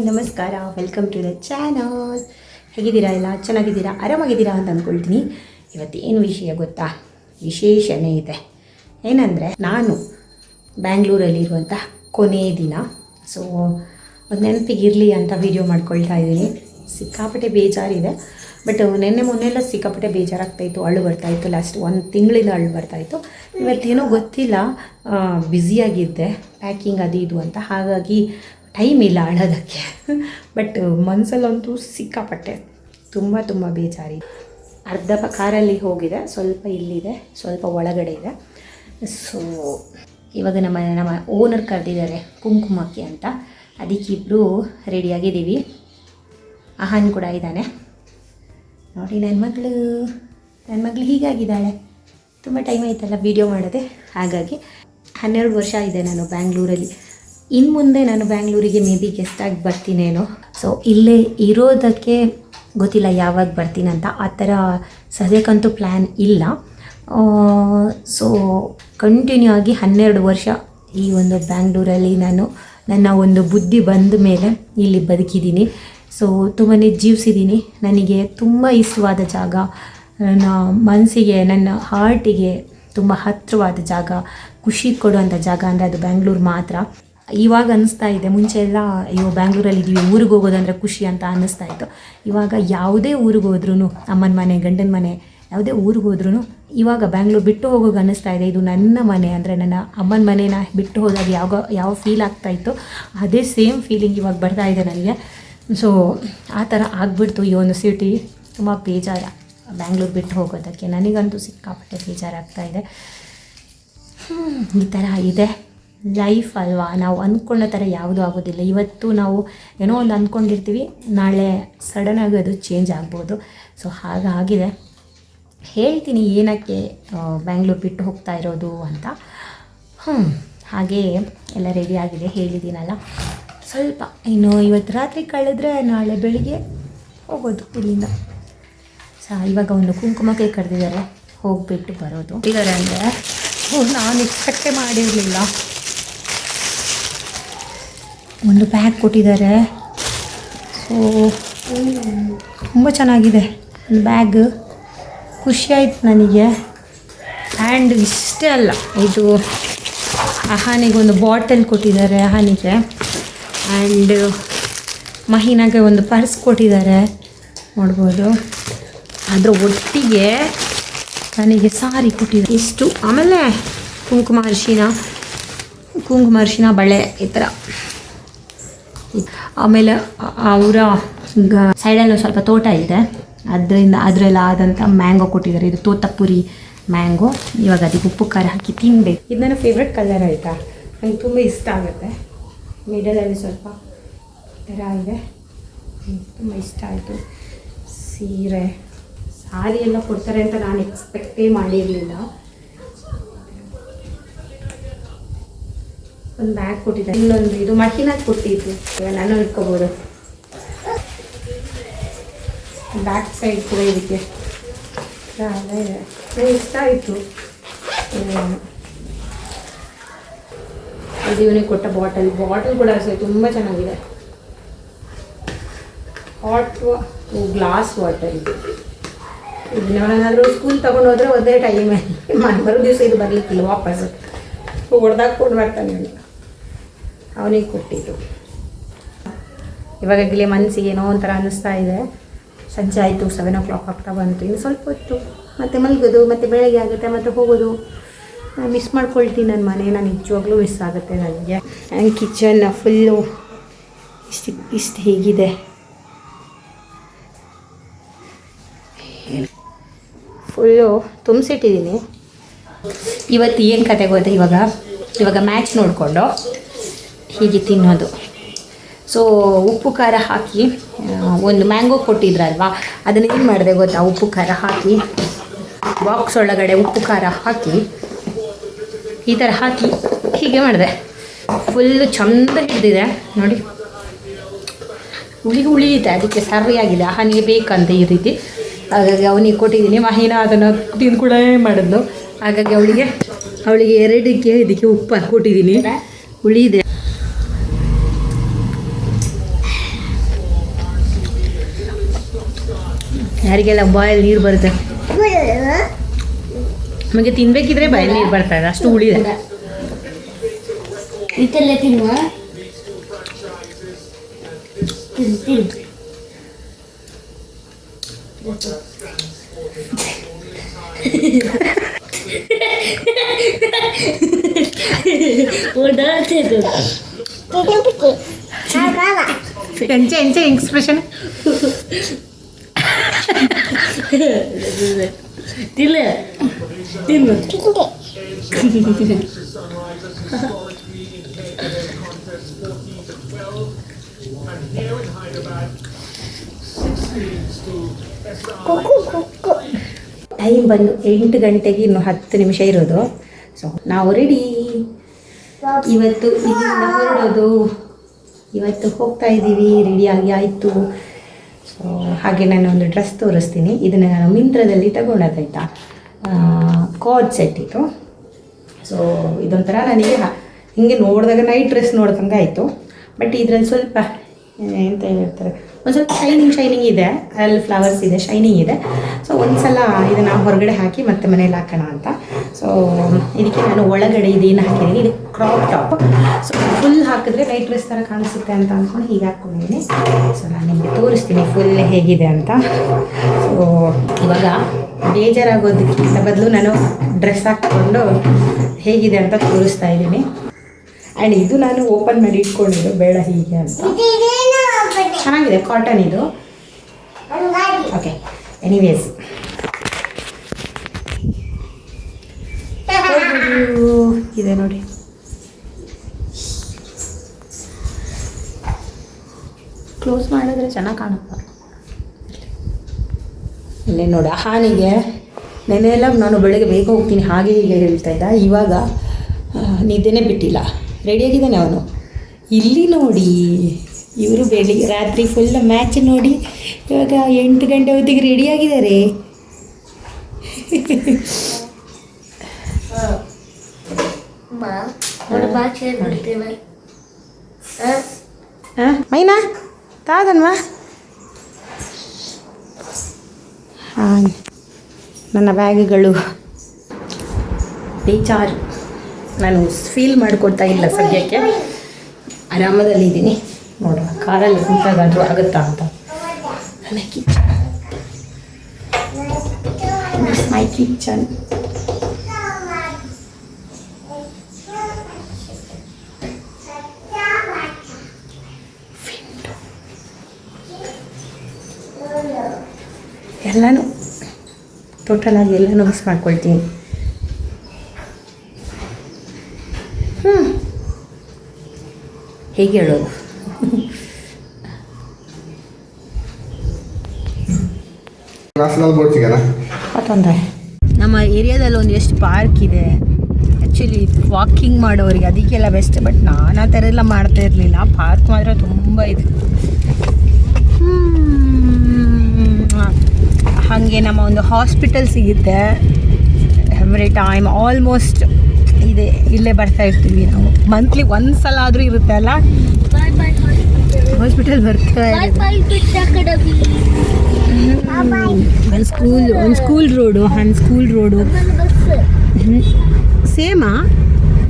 ನಮಸ್ಕಾರ, welcome to the channel. ಹೇಗಿದ್ದೀರಾ? ಎಲ್ಲ ಚೆನ್ನಾಗಿದ್ದೀರಾ, ಆರಾಮಾಗಿದ್ದೀರಾ ಅಂತ ಅಂದ್ಕೊಳ್ತೀನಿ. ಇವತ್ತೇನು ವಿಷಯ ಗೊತ್ತಾ? ವಿಶೇಷನೇ ಇದೆ. ಏನಂದರೆ, ನಾನು ಬ್ಯಾಂಗ್ಳೂರಲ್ಲಿರುವಂಥ ಕೊನೆಯ ದಿನ. ಸೊ ಅದು ನೆನಪಿಗಿರಲಿ ಅಂತ ವೀಡಿಯೋ ಮಾಡ್ಕೊಳ್ತಾ ಇದ್ದೀನಿ. ಸಿಕ್ಕಾಪಟ್ಟೆ ಬೇಜಾರಿದೆ, ಬಟ್ ಮೊನ್ನೆಲ್ಲ ಸಿಕ್ಕಾಪಟ್ಟೆ ಬೇಜಾರಾಗ್ತಾಯಿತ್ತು, ಅಳು ಬರ್ತಾಯಿತ್ತು. ಲಾಸ್ಟ್ 1 ತಿಂಗಳಿಂದ ಅಳು ಬರ್ತಾಯಿತ್ತು. ಇವತ್ತೇನೋ ಗೊತ್ತಿಲ್ಲ, ಬ್ಯುಸಿಯಾಗಿದ್ದೆ, ಪ್ಯಾಕಿಂಗ್ ಅದು ಇದು ಅಂತ, ಹಾಗಾಗಿ ಟೈಮ್ ಇಲ್ಲ ಅಳೋದಕ್ಕೆ. ಬಟ್ ಮನಸ್ಸಲ್ಲಂತೂ ಸಿಕ್ಕಾಪಟ್ಟೆ ತುಂಬ ಬೇಜಾರಿ. ಅರ್ಧ ಕಾರಲ್ಲಿ ಹೋಗಿದೆ, ಸ್ವಲ್ಪ ಇಲ್ಲಿದೆ, ಸ್ವಲ್ಪ ಒಳಗಡೆ ಇದೆ. ಸೊ ಇವಾಗ ನಮ್ಮ ಓನರ್ ಕರೆದಿದ್ದಾರೆ ಕುಂಕುಮಕ್ಕೆ ಅಂತ, ಅದಕ್ಕಿಬ್ಬರು ರೆಡಿಯಾಗಿದ್ದೀವಿ. ಆಹಾನ್ ಕೂಡ ಇದ್ದಾನೆ ನೋಡಿ. ನನ್ನ ಮಗಳು ಹೀಗಾಗಿದ್ದಾಳೆ. ತುಂಬ ಟೈಮ್ ಆಯ್ತಲ್ಲ ವೀಡಿಯೋ ಮಾಡೋದೆ, ಹಾಗಾಗಿ 12 ವರ್ಷ ಇದೆ ನಾನು ಬ್ಯಾಂಗ್ಳೂರಲ್ಲಿ. ಇನ್ನು ಮುಂದೆ ನಾನು ಬ್ಯಾಂಗ್ಳೂರಿಗೆ ಮೇ ಬಿ ಗೆಸ್ಟಾಗಿ ಬರ್ತೀನೇನೋ. ಸೊ ಇಲ್ಲೇ ಇರೋದಕ್ಕೆ ಗೊತ್ತಿಲ್ಲ ಯಾವಾಗ ಬರ್ತೀನಂತ, ಆ ಥರ ಸದ್ಯಕ್ಕಂತೂ ಪ್ಲ್ಯಾನ್ ಇಲ್ಲ. ಸೊ ಕಂಟಿನ್ಯೂ ಆಗಿ 12 ವರ್ಷ ಈ ಒಂದು ಬ್ಯಾಂಗ್ಳೂರಲ್ಲಿ ನಾನು ನನ್ನ ಒಂದು ಬುದ್ಧಿ ಬಂದ ಮೇಲೆ ಇಲ್ಲಿ ಬದುಕಿದ್ದೀನಿ. ಸೊ ತುಂಬಾ ಜೀವಿಸಿದ್ದೀನಿ. ನನಗೆ ತುಂಬ ಇಷ್ಟವಾದ ಜಾಗ, ನನ್ನ ಮನಸ್ಸಿಗೆ, ನನ್ನ ಹಾರ್ಟಿಗೆ ತುಂಬ ಹತ್ತಿರವಾದ ಜಾಗ, ಖುಷಿ ಕೊಡುವಂಥ ಜಾಗ ಅಂದರೆ ಅದು ಬ್ಯಾಂಗ್ಳೂರು ಮಾತ್ರ. ಇವಾಗ ಅನ್ನಿಸ್ತಾ ಇದೆ, ಮುಂಚೆ ಎಲ್ಲ ಅಯ್ಯೋ ಬ್ಯಾಂಗ್ಳೂರಲ್ಲಿ ಇದ್ದೀವಿ, ಊರಿಗೆ ಹೋಗೋದಂದರೆ ಖುಷಿ ಅಂತ ಅನ್ನಿಸ್ತಾ ಇತ್ತು. ಇವಾಗ ಯಾವುದೇ ಊರಿಗೆ ಹೋದ್ರೂ, ಅಮ್ಮನ ಮನೆ, ಗಂಡನ ಮನೆ, ಯಾವುದೇ ಊರಿಗೆ ಹೋದ್ರೂ ಇವಾಗ ಬ್ಯಾಂಗ್ಳೂರು ಬಿಟ್ಟು ಹೋಗೋಕೆ ಅನ್ನಿಸ್ತಾ ಇದೆ. ಇದು ನನ್ನ ಮನೆ ಅಂದರೆ ನನ್ನ ಅಮ್ಮನ ಮನೇನ ಬಿಟ್ಟು ಹೋದಾಗ ಯಾವ ಫೀಲ್ ಆಗ್ತಾಯಿತ್ತು, ಅದೇ ಸೇಮ್ ಫೀಲಿಂಗ್ ಇವಾಗ ಬರ್ತಾ ಇದೆ ನನಗೆ. ಸೊ ಆ ಥರ ಆಗಿಬಿಡ್ತು ಈ ಒಂದು ಸಿಟಿ. ತುಂಬ ಬೇಜಾರು ಬ್ಯಾಂಗ್ಳೂರು ಬಿಟ್ಟು ಹೋಗೋದಕ್ಕೆ. ನನಗಂತೂ ಸಿಕ್ಕಾಪಟ್ಟೆ ಬೇಜಾರಾಗ್ತಾಯಿದೆ. ಈ ಥರ ಇದೆ ಲೈಫ್ ಅಲ್ವಾ. ನಾವು ಅಂದ್ಕೊಂಡ ಥರ ಯಾವುದೂ ಆಗೋದಿಲ್ಲ. ಇವತ್ತು ನಾವು ಏನೋ ಒಂದು ಅಂದ್ಕೊಂಡಿರ್ತೀವಿ, ನಾಳೆ ಸಡನ್ನಾಗಿ ಅದು ಚೇಂಜ್ ಆಗ್ಬೋದು. ಸೊ ಹಾಗಾಗಿದೆ. ಹೇಳ್ತೀನಿ ಏನಕ್ಕೆ ಬ್ಯಾಂಗ್ಳೂರು ಬಿಟ್ಟು ಹೋಗ್ತಾ ಇರೋದು ಅಂತ. ಹಾಗೇ ಎಲ್ಲ ರೆಡಿ ಆಗಿದೆ, ಹೇಳಿದ್ದೀನಲ್ಲ. ಸ್ವಲ್ಪ ಇನ್ನು ಇವತ್ತು ರಾತ್ರಿ ಕಳೆದ್ರೆ ನಾಳೆ ಬೆಳಿಗ್ಗೆ ಹೋಗೋದು ಇಲ್ಲಿಂದ. ಇವಾಗ ಒಂದು ಕುಂಕುಮಕ್ಕೆ ಕರೆದಿದ್ದಾರೆ, ಹೋಗಿಬಿಟ್ಟು ಬರೋದು ಇದ್ದಾರೆ. ಅಂದರೆ ನಾನು ಎಕ್ಸ್ಪೆಕ್ಟೇ ಮಾಡಿರಲಿಲ್ಲ. ಒಂದು ಬ್ಯಾಗ್ ಕೊಟ್ಟಿದ್ದಾರೆ. ಸೊ ತುಂಬ ಚೆನ್ನಾಗಿದೆ ಬ್ಯಾಗ್, ಖುಷಿ ಆಯ್ತು ನನಗೆ. ಆ್ಯಂಡ್ ಇಷ್ಟೇ ಅಲ್ಲ, ಇದು ಆಹಾನಿಗೆ ಒಂದು ಬಾಟಲ್ ಕೊಟ್ಟಿದ್ದಾರೆ, ಆಹಾನಿಗೆ. ಆ್ಯಂಡ್ ಮಹಿನಾಗೆ ಒಂದು ಪರ್ಸ್ ಕೊಟ್ಟಿದ್ದಾರೆ, ನೋಡ್ಬೋದು. ಅದರ ಒಟ್ಟಿಗೆ ನನಗೆ ಸಾರಿ ಕೊಟ್ಟಿದ್ದಾರೆ ಇಷ್ಟು. ಆಮೇಲೆ ಕುಂಕುಮ ಅರಿಶಿನ ಬಳೆ ಈ ಥರ. ಆಮೇಲೆ ಅವರ ಸೈಡಲ್ಲಿ ಸ್ವಲ್ಪ ತೋಟ ಇದೆ, ಅದರೆಲ್ಲ ಆದಂಥ ಮ್ಯಾಂಗೋ ಕೊಟ್ಟಿದ್ದಾರೆ. ಇದು ತೋತಪುರಿ ಮ್ಯಾಂಗೋ. ಇವಾಗ ಅದಕ್ಕೆ ಉಪ್ಪು ಖಾರ ಹಾಕಿ ತಿನ್ನಬೇಕು. ಇದು ನನ್ನ ಫೇವ್ರೆಟ್ ಕಲರ್ ಆಯಿತಾ, ನನಗೆ ತುಂಬ ಇಷ್ಟ ಆಗುತ್ತೆ. ಮಿಡಲಲ್ಲಿ ಸ್ವಲ್ಪ ಥರ ಇದೆ, ತುಂಬ ಇಷ್ಟ ಆಯಿತು. ಸಾರಿ ಎಲ್ಲ ಕೊಡ್ತಾರೆ ಅಂತ ನಾನು ಎಕ್ಸ್ಪೆಕ್ಟೇ ಮಾಡಿರಲಿಲ್ಲ. ಒಂದು ಬ್ಯಾಗ್ ಕೊಟ್ಟಿದ್ದಾರೆ, ಇನ್ನೊಂದು ಇದು ಮಹಿನಾಗಿ ಕೊಟ್ಟಿದ್ದು, ನಾನು ಇಟ್ಕೋಬೋದು. ಬ್ಯಾಕ್ ಸೈಡ್ ಕೂಡ ಇದಕ್ಕೆ ನನಗೆ ಇಷ್ಟ ಆಯಿತು. ಅದು ಇವನಿಗೆ ಕೊಟ್ಟ ಬಾಟಲ್ ಕೂಡ ಅಷ್ಟೇ ತುಂಬ ಚೆನ್ನಾಗಿದೆ. ಗ್ಲಾಸ್ ವಾಟರ್ ಇದನ್ನ ನಾವೇನಾದರೂ ಸ್ಕೂಲ್ ತೊಗೊಂಡು ಹೋದರೆ ಒಂದೇ ಟೈಮೇ, ಮರು ದಿವಸ ಇದು ಬರಲಿಕ್ಕಿಲ್ಲ, ವಾಪಸ್ಸು ಹೊಡೆದಾಕೊಂಡು ಬರ್ತಾನೆ ಅವನಿಗೆ ಕೊಟ್ಟಿದ್ದು. ಇವಾಗಲೇ ಮನಸ್ಸಿಗೆ ಏನೋ ಒಂಥರ ಅನ್ನಿಸ್ತಾ ಇದೆ. ಸಂಜೆ ಆಯಿತು, 7 o'clock ಆಗ್ತಾ ಬಂತು. ಇನ್ನು ಸ್ವಲ್ಪ ಹೊತ್ತು ಮತ್ತೆ ಮಲಗೋದು, ಮತ್ತು ಬೆಳಗ್ಗೆ ಆಗುತ್ತೆ, ಮತ್ತು ಹೋಗೋದು. ನಾನು ಮಿಸ್ ಮಾಡ್ಕೊಳ್ತೀನಿ ನನ್ನ ಮನೇನ, ನಿಜವಾಗ್ಲೂ ಮಿಸ್ ಆಗುತ್ತೆ ನನಗೆ. ಆ್ಯಂಡ್ ಕಿಚನ್ ಫುಲ್ಲು ಇಷ್ಟು ಹೇಗಿದೆ, ಫುಲ್ಲು ತುಂಬಿಸಿಟ್ಟಿದ್ದೀನಿ. ಇವತ್ತು ಏನು ಕತೆ ಗೊತ್ತಾ, ಇವಾಗ ಮ್ಯಾಚ್ ನೋಡಿಕೊಂಡು ಹೀಗೆ ತಿನ್ನೋದು. ಸೊ ಉಪ್ಪು ಖಾರ ಹಾಕಿ ಒಂದು ಮ್ಯಾಂಗೋ ಕೊಟ್ಟಿದ್ರಲ್ವಾ, ಅದನ್ನು ಏನು ಮಾಡಿದೆ ಗೊತ್ತಾ, ಉಪ್ಪು ಖಾರ ಹಾಕಿ ಬಾಕ್ಸ್ ಒಳಗಡೆ ಉಪ್ಪು ಖಾರ ಹಾಕಿ ಈ ಥರ ಹಾಕಿ ಹೀಗೆ ಮಾಡಿದೆ. ಫುಲ್ಲು ಚಂದ ಹಿಡಿದಿದೆ ನೋಡಿ, ಉಳಿಯುತ್ತೆ. ಅದಕ್ಕೆ ಸರಿಯಾಗಿದೆ. ಆಹಾನಿಗೆ ಬೇಕಂತ ಈ ರೀತಿ, ಹಾಗಾಗಿ ಅವನಿಗೆ ಕೊಟ್ಟಿದ್ದೀನಿ. ಮಹಿನ ಅದನ್ನು ತಿಂದು ಕೂಡ ಮಾಡಿದ್ಲು, ಹಾಗಾಗಿ ಅವಳಿಗೆ 2ಕ್ಕೆ ಇದಕ್ಕೆ ಉಪ್ಪು ಕೊಟ್ಟಿದ್ದೀನಿ, ಉಳಿಯಿದೆ. ಯಾರಿಗೆಲ್ಲ ಬಾಯಲ್ಲಿ ನೀರು ಬರುತ್ತೆ, ನಮಗೆ ತಿನ್ಬೇಕಿದ್ರೆ ಬಾಯಲ್ಲಿ ನೀರು ಬರ್ತಾ ಇದೆ, ಅಷ್ಟು ಹುಳಿದೆ. ಇದೆಲ್ಲ ತಿನ್ನುವ ಎಂಚೆ ಎಕ್ಸ್ಪ್ರೆಷನ್ ತಿನ್ನ ತಿನ್ನು ಟೈಮ್ ಬಂದು 8 ಗಂಟೆಗೆ ಇನ್ನು 10 ನಿಮಿಷ ಇರೋದು. ಸೊ ನಾವು ರೆಡಿ. ಇವತ್ತು ಇಲ್ಲಿಂದ ಹೊರಡೋದು, ಇವತ್ತು ಹೋಗ್ತಾ ಇದ್ದೀವಿ. ರೆಡಿಯಾಗಿ ಆಯಿತು. ಸೊ ಹಾಗೆ ನಾನು ಒಂದು ಡ್ರೆಸ್ ತೋರಿಸ್ತೀನಿ. ಇದನ್ನು ನಾನು ಮಿಂತ್ರದಲ್ಲಿ ತಗೊಂಡಾಯ್ತಾ, ಕಾರ್ಡ್ ಸೆಟ್ ಇದು. ಸೊ ಇದೊಂಥರ ನನಗೆ ಹೀಗೆ ನೋಡಿದಾಗ ನೈಟ್ ಡ್ರೆಸ್ ನೋಡ್ದಂಗೆ ಆಯಿತು. ಬಟ್ ಇದರಲ್ಲಿ ಸ್ವಲ್ಪ ಎಂತ ಹೇಳ್ತಾರೆ, ಒಂದು ಸ್ವಲ್ಪ ಶೈನಿಂಗ್ ಇದೆ, ಅಲ್ಲಿ ಫ್ಲವರ್ಸ್ ಇದೆ, ಶೈನಿಂಗ್ ಇದೆ. ಸೊ ಒಂದು ಸಲ ಇದನ್ನು ಹೊರಗಡೆ ಹಾಕಿ ಮತ್ತೆ ಮನೇಲಿ ಹಾಕೋಣ ಅಂತ. ಸೊ ಇದಕ್ಕೆ ನಾನು ಒಳಗಡೆ ಇದೇನು ಹಾಕಿದ್ದೀನಿ, ಇದು ಕ್ರಾಪ್ ಟಾಪ್. ಸೊ ಫುಲ್ ಹಾಕಿದ್ರೆ ನೈಟ್ ಡ್ರೆಸ್ ಥರ ಕಾಣಿಸುತ್ತೆ ಅಂತ ಅಂದ್ಕೊಂಡು ಹೀಗೆ ಹಾಕ್ಕೊಂಡಿದ್ದೀನಿ. ಸೊ ನಾನು ನಿಮಗೆ ತೋರಿಸ್ತೀನಿ ಫುಲ್ ಹೇಗಿದೆ ಅಂತ. ಸೊ ಇವಾಗ ಬೇಜಾರಾಗೋದಕ್ಕಿಂತ ಬದಲು ನಾನು ಡ್ರೆಸ್ ಹಾಕ್ಕೊಂಡು ಹೇಗಿದೆ ಅಂತ ತೋರಿಸ್ತಾ ಇದ್ದೀನಿ. ಆ್ಯಂಡ್ ಇದು ನಾನು ಓಪನ್ ಮಾಡಿ ಇಟ್ಕೊಂಡಿದ್ದು, ಬೇಡ ಹೀಗೆ ಅಂತ. ಚೆನ್ನಾಗಿದೆ, ಕಾಟನ್ ಇದು. ಓಕೆ, ಎನಿವೇಸ್ ಇದೆ ನೋಡಿ. ಕ್ಲೋಸ್ ಮಾಡಿದ್ರೆ ಚೆನ್ನಾಗಿ ಕಾಣುತ್ತೆ. ಇಲ್ಲೇ ನೋಡಿ, ಹಾನಿಗೆ ನೆನೆಯೆಲ್ಲ ನಾನು ಬೆಳಗ್ಗೆ ಬೇಗ ಹೋಗ್ತೀನಿ ಹಾಗೆ ಹೀಗೆ ಹೇಳ್ತಾ ಇದ್ದ. ಇವಾಗ ನಿದ್ದೆನೇ ಬಿಟ್ಟಿಲ್ಲ, ರೆಡಿಯಾಗಿದ್ದಾನೆ ಅವನು. ಇಲ್ಲಿ ನೋಡಿ, ಇವರು ಬೆಳಿಗ್ಗೆ ರಾತ್ರಿ ಫುಲ್ ಮ್ಯಾಚ್ ನೋಡಿ ಇವಾಗ 8 ಗಂಟೆ ಹೊತ್ತಿಗೆ ರೆಡಿಯಾಗಿದ್ದಾರೆ. ಮೈನಾ ತಾದನ್ವಾ? ಹಾಂ, ನನ್ನ ಬ್ಯಾಗ್ಗಳು ಬೇಜಾರು. ನಾನು ಫೀಲ್ ಮಾಡಿಕೊಡ್ತಾ ಇಲ್ಲ ಸದ್ಯಕ್ಕೆ, ಆರಾಮದಲ್ಲಿದ್ದೀನಿ. ನೋಡುವ ಕಾರಲ್ಲಿ ಕುಂತಾಗಾದರೂ ಆಗುತ್ತಾ ಅಂತ. ನನ್ನ ಕಿಚನ್, ಮೈ ಕಿಚನ್. ಎಲ್ಲನೂ ಟೋಟಲಾಗಿ ಎಲ್ಲನೂ ಮಿಸ್ ಮಾಡ್ಕೊಳ್ತೀನಿ. ಹೇಗೆ ಹೇಳೋದು, ತೊಂದರೆ. ನಮ್ಮ ಏರಿಯಾದಲ್ಲಿ ಒಂದು ಎಷ್ಟು ಪಾರ್ಕ್ ಇದೆ ಆ್ಯಕ್ಚುಲಿ ವಾಕಿಂಗ್ ಮಾಡೋರಿಗೆ, ಅದಕ್ಕೆಲ್ಲ ಬೆಸ್ಟ್. ಬಟ್ ನಾನು ಆ ಥರ ಎಲ್ಲ ಮಾಡ್ತಾ ಇರಲಿಲ್ಲ. ಪಾರ್ಕ್ ಮಾತ್ರ ತುಂಬ ಇದೆ. ಹಾಗೆ ನಮ್ಮ ಒಂದು ಹಾಸ್ಪಿಟಲ್ ಸಿಗುತ್ತೆ ಎವ್ರಿ ಟೈಮ್, ಆಲ್ಮೋಸ್ಟ್ ಇದೆ. ಇಲ್ಲೇ ಬರ್ತಾ ಇರ್ತೀವಿ ನಾವು, ಮಂತ್ಲಿ ಒಂದು ಸಲ ಆದರೂ ಇರುತ್ತೆ ಅಲ್ಲ ಹಾಸ್ಪಿಟಲ್ ಬರ್ತಾ ಒಂದು ಸ್ಕೂಲ್ ರೋಡು ಸೇಮಾ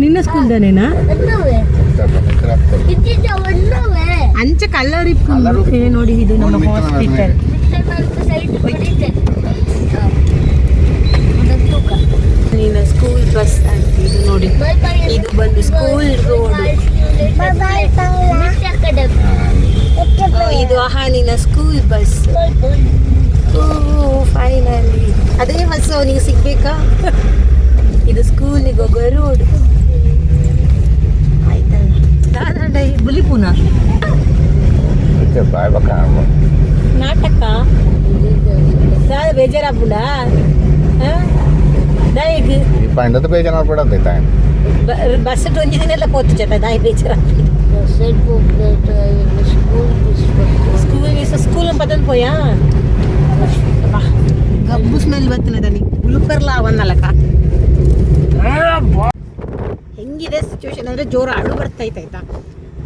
ನಿನ್ನ ಸ್ಕೂಲ್ದಾನೇನಾ? ಅಂಚ ಕಲ್ಲರ್ ನೋಡಿ. ಇದು ನಮ್ಮ ಹಾಸ್ಪಿಟಲ್. ನಿನ್ನ ಸ್ಕೂಲ್ ಬಸ್ ಅಂತ ಇದು ನೋಡಿ. ಇದು ಬಂದು ಸ್ಕೂಲ್ ರೋಡು. ಇದು ನಿನ್ನ ಸ್ಕೂಲ್ ಬಸ್. ಫೈನಲಿ ಅದೇ ಬಸ್ ಅವನಿಗೆ ಸಿಗ್ಬೇಕಾ? ಇದು ಸ್ಕೂಲಿಗೆ ಹೋಗೋ ರೋಡ್ ಆಯ್ತಲ್ಲ. ದಾದ ಬುಲಿಪುನ ನಾಟಕ ದಾದ ಬೇಜಾರಾಗ್ಬಿಡ. ಬಸ್ ಒಂದಿನೆಲ್ಲ ಪೋತು ಜತ ದಾಯಿ ಬೇಜಾರ. ಸ್ಕೂಲ್ ಪದನ್ ಪೋಯಾ ಗಬ್ಬು ಸ್ಮೆಲ್ ಬರ್ತನದಲ್ಲಿ ಉಳುಪರ್ಲ ಅವನ್ನಲ್ಲಕ್ಕ. ಹೆಂಗಿದೆ ಸಿಚುವೇಶನ್ ಅಂದರೆ ಜೋರು ಅಳು ಬರ್ತೈತಾಯ್ತಾ.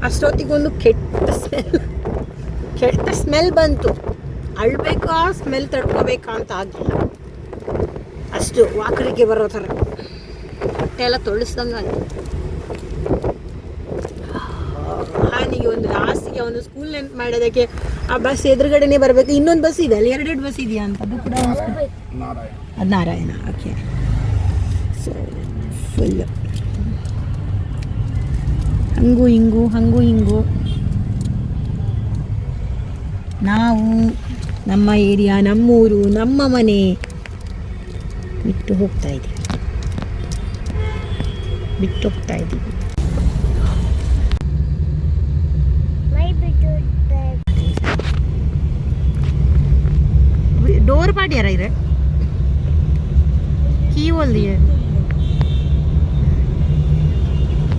ಅಷ್ಟೊತ್ತಿಗೊಂದು ಕೆಟ್ಟ ಸ್ಮೆಲ್ ಬಂತು. ಅಳ್ಬೇಕಾ ಸ್ಮೆಲ್ ತಡ್ಕೋಬೇಕಾ ಅಂತ ಆಗಿಲ್ಲ, ಅಷ್ಟು ವಾಕರಿಕೆ ಬರೋ ಥರ ಹೊಟ್ಟೆ ಎಲ್ಲ ತೊಳಸ್ದಂಗೆ ಆಯ್ತು. ಹಾನಿಗೆ ಒಂದು ಲಾಸ್ಟಿಗೆ ಒಂದು ಸ್ಕೂಲ್ ನೆನ್ಪು ಮಾಡೋದಕ್ಕೆ ಆ ಬಸ್ ಎದುರುಗಡೆನೇ ಬರಬೇಕು. ಇನ್ನೊಂದು ಬಸ್ ಇದೆ ಅಲ್ಲಿ, 2 ಬಸ್ ಇದೆಯಾ ಅಂತ, ಅದು ಕೂಡ ಅದು ನಾರಾಯಣ. ಓಕೆ, ಸೊ ಫುಲ್ ಹಂಗೂ ಹಿಂಗೂ ನಾವು ನಮ್ಮ ಏರಿಯಾ, ನಮ್ಮೂರು, ನಮ್ಮ ಮನೆ ಬಿಟ್ಟು ಹೋಗ್ತಾ ಇದ್ದೀವಿ. ಡೋರ್ ಪಾಡ್ಯಾರ ಇರೆ ಕೀ ಒಲ್ದಿಯ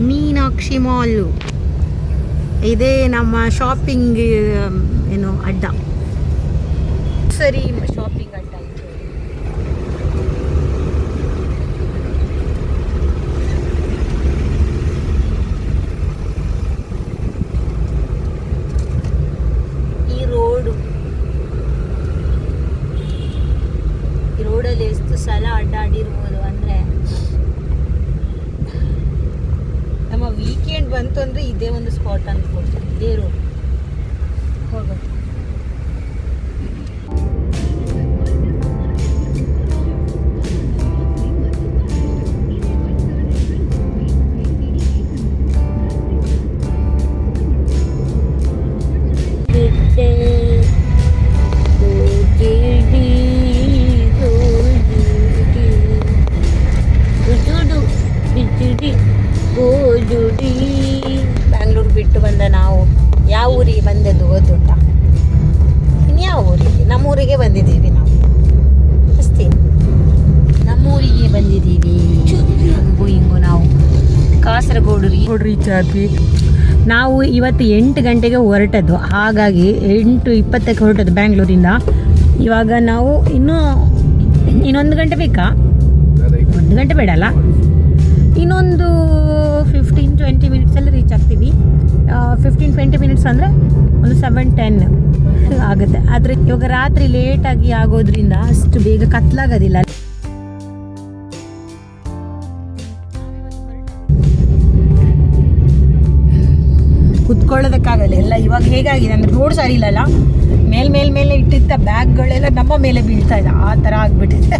ಮೀನಾಕ್ಷಿ ಮಾಲು ಇದೇ ನಮ್ಮ ಶಾಪಿಂಗ್ ಏನು ಅಡ್ಡ, ಸರಿ ಶಾಪಿಂಗ್ ಅಡ್ಡ. ಈ ರೋಡಲ್ಲಿ ಎಷ್ಟು ಸಲ ಅಡ್ಡಾಡಿರ್ಬೋದು ಅಂದರೆ, ನಮ್ಮ ವೀಕೆಂಡ್ ಬಂತು ಅಂದರೆ ಇದೇ ಒಂದು ಸ್ಪಾಟ್ ಅಂದ್ಕೊಡ್ತೀನಿ, ಇದೇ ರೋಡ್ ಹೋಗೋದು. ಬ್ಯಾಂಗ್ಳೂರು ಬಿಟ್ಟು ಬಂದ ನಾವು ಯಾವ ಊರಿಗೆ ಬಂದದ್ದು ಗೊತ್ತುಂಟ? ಇನ್ಯಾವ ಊರಿಗೆ? ನಮ್ಮೂರಿಗೆ ಬಂದಿದ್ದೀವಿ ನಾವು ಅಷ್ಟೇ, ನಮ್ಮೂರಿಗೆ ಬಂದಿದ್ದೀವಿ. ಹಿಂಗೂ ನಾವು ಕಾಸರಗೋಡು ರೀಚ್ ಆದ್ವಿ. ನಾವು ಇವತ್ತು 8 ಗಂಟೆಗೆ ಹೊರಟದ್ದು, ಹಾಗಾಗಿ 8:20ಕ್ಕೆ ಹೊರಟದ್ದು ಬ್ಯಾಂಗ್ಳೂರಿಂದ. ಇವಾಗ ನಾವು ಇನ್ನೊಂದು ಗಂಟೆ ಬೇಕಾ? 1 ಗಂಟೆ ಬೇಡಲ್ಲ, ಇನ್ನೊಂದು 15-20 ಮಿನಿಟ್ಸಲ್ಲಿ ರೀಚ್ ಆಗ್ತೀವಿ. 15-20 ಮಿನಿಟ್ಸ್ ಅಂದರೆ ಒಂದು 7-10 ಆಗುತ್ತೆ. ಆದರೆ ಇವಾಗ ರಾತ್ರಿ ಲೇಟಾಗಿ ಆಗೋದ್ರಿಂದ ಅಷ್ಟು ಬೇಗ ಕತ್ಲಾಗೋದಿಲ್ಲ. ಕುತ್ಕೊಳ್ಳೋದಕ್ಕಾಗಲ್ಲ ಎಲ್ಲ. ಇವಾಗ ಹೇಗಾಗಿದೆ ಅಂದರೆ ರೋಡ್ ಸರಿ ಇಲ್ಲಲ್ಲ, ಮೇಲೆ ಇಟ್ಟಿದ್ದ ಬ್ಯಾಗ್ಗಳೆಲ್ಲ ನಮ್ಮ ಮೇಲೆ ಬೀಳ್ತಾ ಇದೆ, ಆ ಥರ ಆಗಿಬಿಟ್ಟಿದೆ.